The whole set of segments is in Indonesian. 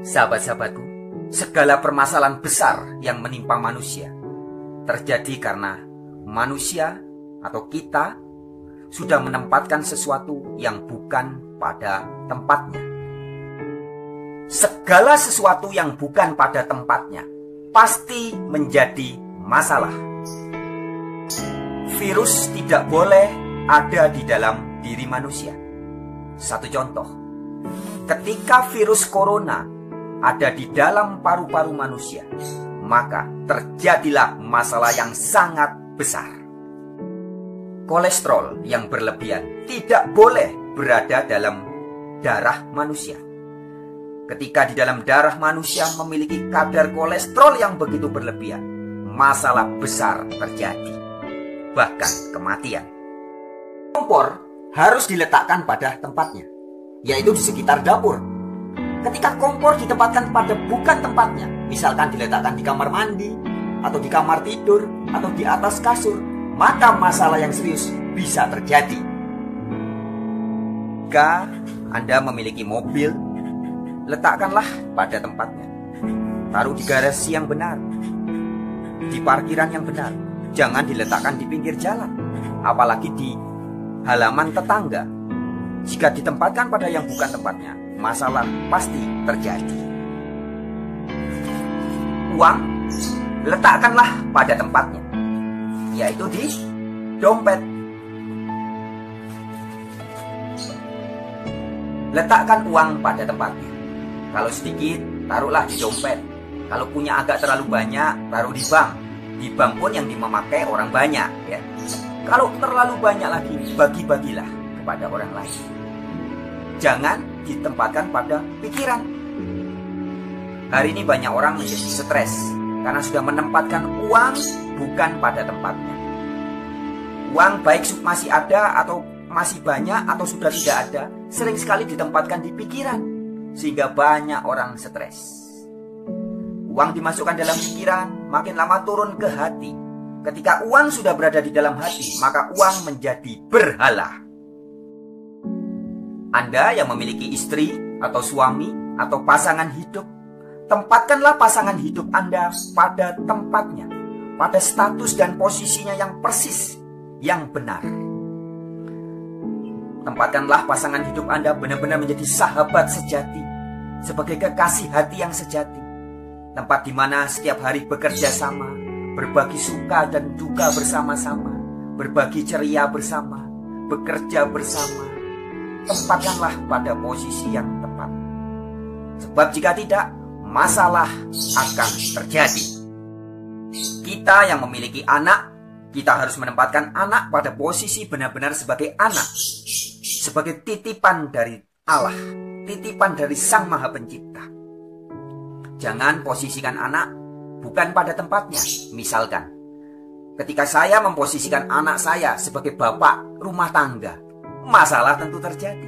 Sahabat-sahabatku, segala permasalahan besar yang menimpa manusia terjadi karena manusia atau kita sudah menempatkan sesuatu yang bukan pada tempatnya. Segala sesuatu yang bukan pada tempatnya pasti menjadi masalah. Virus tidak boleh ada di dalam diri manusia. Satu contoh, ketika virus corona ada di dalam paru-paru manusia, maka terjadilah masalah yang sangat besar. Kolesterol yang berlebihan tidak boleh berada dalam darah manusia. Ketika di dalam darah manusia memiliki kadar kolesterol yang begitu berlebihan, masalah besar terjadi, bahkan kematian. Kompor harus diletakkan pada tempatnya, yaitu di sekitar dapur. Ketika kompor ditempatkan pada bukan tempatnya, misalkan diletakkan di kamar mandi, atau di kamar tidur, atau di atas kasur, maka masalah yang serius bisa terjadi. Jika Anda memiliki mobil, letakkanlah pada tempatnya. Taruh di garasi yang benar, di parkiran yang benar. Jangan diletakkan di pinggir jalan, apalagi di halaman tetangga. Jika ditempatkan pada yang bukan tempatnya, masalah pasti terjadi. Uang, letakkanlah pada tempatnya, yaitu di dompet. Letakkan uang pada tempatnya. Kalau sedikit, taruhlah di dompet. Kalau punya agak terlalu banyak, taruh di bank. Di bank pun yang memakai orang banyak, ya. Kalau terlalu banyak lagi, bagi-bagilah kepada orang lain. Jangan ditempatkan pada pikiran. Hari ini banyak orang menjadi stres karena sudah menempatkan uang bukan pada tempatnya. Uang baik masih ada atau masih banyak atau sudah tidak ada, sering sekali ditempatkan di pikiran, sehingga banyak orang stres. Uang dimasukkan dalam pikiran, makin lama turun ke hati. Ketika uang sudah berada di dalam hati, maka uang menjadi berhala. Anda yang memiliki istri atau suami atau pasangan hidup, tempatkanlah pasangan hidup Anda pada tempatnya, pada status dan posisinya yang persis, yang benar. Tempatkanlah pasangan hidup Anda benar-benar menjadi sahabat sejati, sebagai kekasih hati yang sejati. Tempat di mana setiap hari bekerja sama, berbagi suka dan duka bersama-sama, berbagi ceria bersama, bekerja bersama. Tempatkanlah pada posisi yang tepat. Sebab jika tidak, masalah akan terjadi. Kita yang memiliki anak, kita harus menempatkan anak pada posisi benar-benar sebagai anak, sebagai titipan dari Allah, titipan dari Sang Maha Pencipta. Jangan posisikan anak bukan pada tempatnya. Misalkan, ketika saya memposisikan anak saya sebagai bapak rumah tangga, masalah tentu terjadi.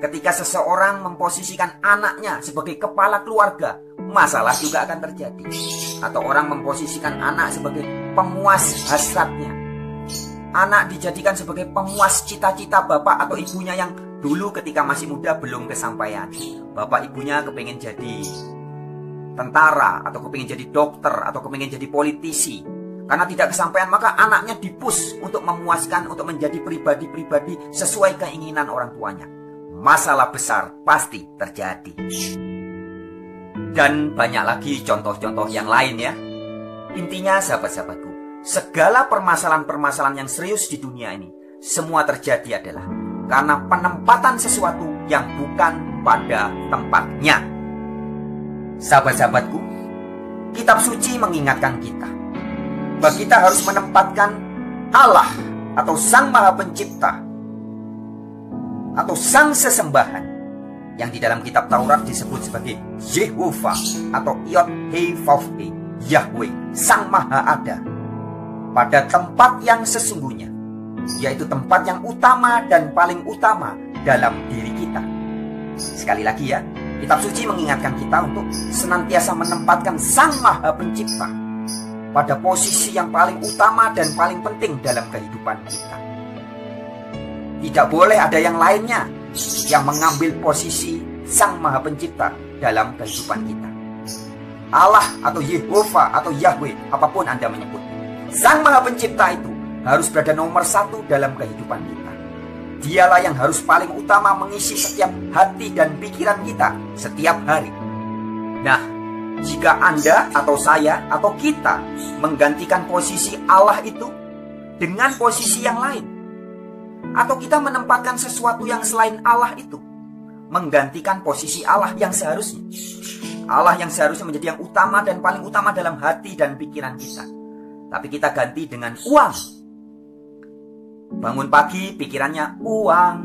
Ketika seseorang memposisikan anaknya sebagai kepala keluarga, masalah juga akan terjadi. Atau orang memposisikan anak sebagai pemuas hasratnya. Anak dijadikan sebagai pemuas cita-cita bapak atau ibunya yang dulu ketika masih muda belum kesampaian. Bapak ibunya kepingin jadi tentara, atau kepingin jadi dokter, atau kepingin jadi politisi. Karena tidak kesampaian, maka anaknya dipush untuk memuaskan, untuk menjadi pribadi-pribadi sesuai keinginan orang tuanya. Masalah besar pasti terjadi. Dan banyak lagi contoh-contoh yang lain, ya. Intinya sahabat-sahabatku, segala permasalahan-permasalahan yang serius di dunia ini, semua terjadi adalah karena penempatan sesuatu yang bukan pada tempatnya. Sahabat-sahabatku, kitab suci mengingatkan kita bahwa kita harus menempatkan Allah atau Sang Maha Pencipta atau Sang Sesembahan yang di dalam kitab Taurat disebut sebagai Yehovah atau Yod-Heh-Vav-He, Yahweh, Sang Maha Ada, pada tempat yang sesungguhnya, yaitu tempat yang utama dan paling utama dalam diri kita. Sekali lagi ya, kitab suci mengingatkan kita untuk senantiasa menempatkan Sang Maha Pencipta pada posisi yang paling utama dan paling penting dalam kehidupan kita. Tidak boleh ada yang lainnya yang mengambil posisi Sang Maha Pencipta dalam kehidupan kita. Allah atau Yehova atau Yahweh, apapun Anda menyebut, Sang Maha Pencipta itu harus berada nomor satu dalam kehidupan kita. Dialah yang harus paling utama mengisi setiap hati dan pikiran kita setiap hari. Nah, jika Anda atau saya atau kita menggantikan posisi Allah itu dengan posisi yang lain, atau kita menempatkan sesuatu yang selain Allah itu, menggantikan posisi Allah yang seharusnya, Allah yang seharusnya menjadi yang utama dan paling utama dalam hati dan pikiran kita, tapi kita ganti dengan uang. Bangun pagi pikirannya uang,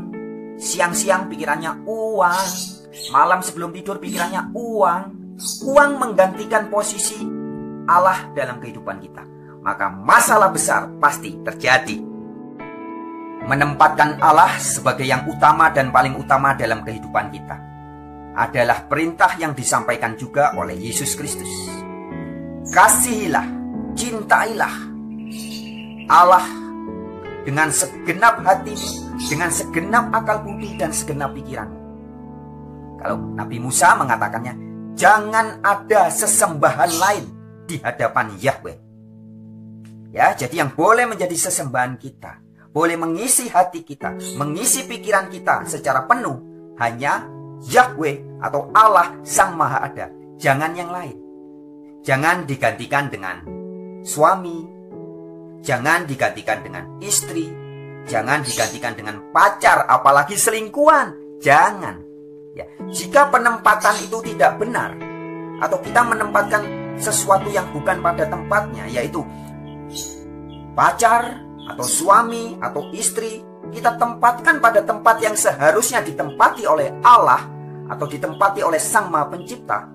siang-siang pikirannya uang, malam sebelum tidur pikirannya uang. Uang menggantikan posisi Allah dalam kehidupan kita, maka masalah besar pasti terjadi. Menempatkan Allah sebagai yang utama dan paling utama dalam kehidupan kita adalah perintah yang disampaikan juga oleh Yesus Kristus. Kasihilah, cintailah Allah dengan segenap hatimu, dengan segenap akal budi dan segenap pikiranmu. Kalau Nabi Musa mengatakannya, jangan ada sesembahan lain di hadapan Yahweh. Ya, jadi yang boleh menjadi sesembahan kita, boleh mengisi hati kita, mengisi pikiran kita secara penuh, hanya Yahweh atau Allah Sang Maha Ada. Jangan yang lain. Jangan digantikan dengan suami, jangan digantikan dengan istri, jangan digantikan dengan pacar, apalagi selingkuhan. Jangan. Ya, jika penempatan itu tidak benar, atau kita menempatkan sesuatu yang bukan pada tempatnya, yaitu pacar atau suami atau istri, kita tempatkan pada tempat yang seharusnya ditempati oleh Allah atau ditempati oleh Sang Maha Pencipta,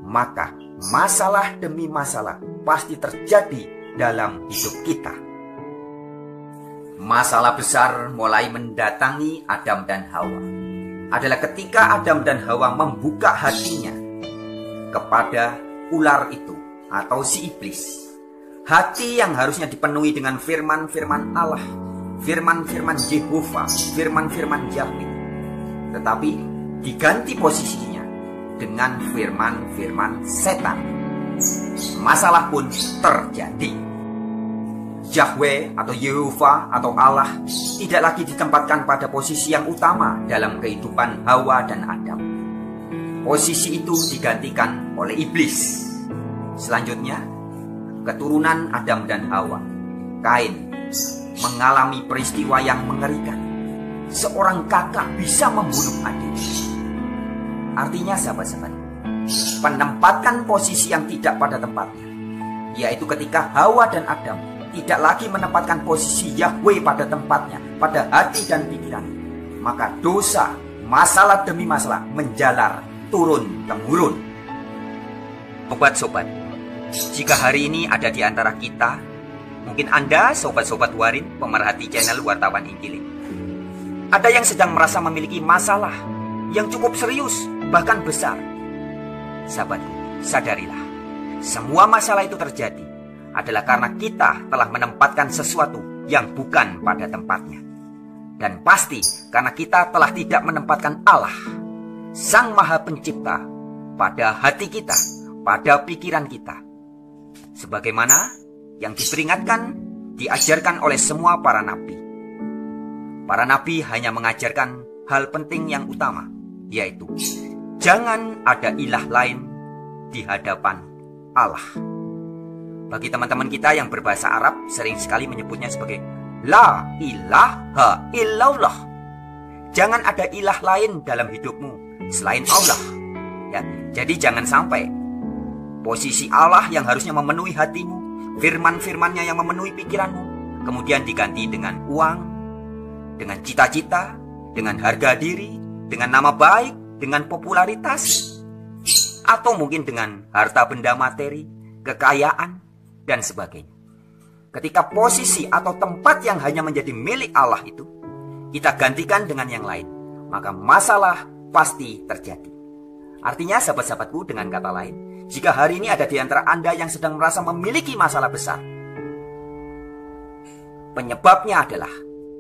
maka masalah demi masalah pasti terjadi dalam hidup kita. Masalah besar mulai mendatangi Adam dan Hawa adalah ketika Adam dan Hawa membuka hatinya kepada ular itu atau si iblis. Hati yang harusnya dipenuhi dengan firman-firman Allah, firman-firman Yehova, firman-firman Yahweh, tetapi diganti posisinya dengan firman-firman setan. Masalah pun terjadi. Yahweh atau Yehova atau Allah tidak lagi ditempatkan pada posisi yang utama dalam kehidupan Hawa dan Adam. Posisi itu digantikan oleh iblis. Selanjutnya, keturunan Adam dan Hawa, Kain, mengalami peristiwa yang mengerikan. Seorang kakak bisa membunuh adiknya. Artinya sahabat-sahabat, penempatan posisi yang tidak pada tempatnya, yaitu ketika Hawa dan Adam tidak lagi menempatkan posisi Yahweh pada tempatnya, pada hati dan pikiran, maka dosa, masalah demi masalah menjalar turun-temurun. Sobat-sobat, jika hari ini ada di antara kita, mungkin Anda, sobat-sobat Warin, pemerhati channel Wartawan Injil, ada yang sedang merasa memiliki masalah yang cukup serius, bahkan besar. Sahabatku, sadarilah, semua masalah itu terjadi adalah karena kita telah menempatkan sesuatu yang bukan pada tempatnya. Dan pasti karena kita telah tidak menempatkan Allah, Sang Maha Pencipta, pada hati kita, pada pikiran kita. Sebagaimana yang diperingatkan, diajarkan oleh semua para nabi. Para nabi hanya mengajarkan hal penting yang utama, yaitu jangan ada ilah lain di hadapan Allah. Bagi teman-teman kita yang berbahasa Arab, sering sekali menyebutnya sebagai La ilaha illallah. Jangan ada ilah lain dalam hidupmu selain Allah. Ya, jadi jangan sampai posisi Allah yang harusnya memenuhi hatimu, firman-firmannya yang memenuhi pikiranmu, kemudian diganti dengan uang, dengan cita-cita, dengan harga diri, dengan nama baik, dengan popularitas, atau mungkin dengan harta benda materi, kekayaan, dan sebagainya. Ketika posisi atau tempat yang hanya menjadi milik Allah itu kita gantikan dengan yang lain, maka masalah pasti terjadi. Artinya sahabat-sahabatku, dengan kata lain, jika hari ini ada di antara Anda yang sedang merasa memiliki masalah besar, penyebabnya adalah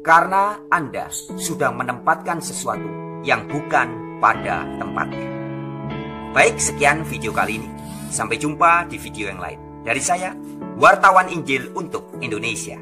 karena Anda sudah menempatkan sesuatu yang bukan pada tempatnya. Baik, sekian video kali ini. Sampai jumpa di video yang lain. Dari saya, wartawan Injil untuk Indonesia.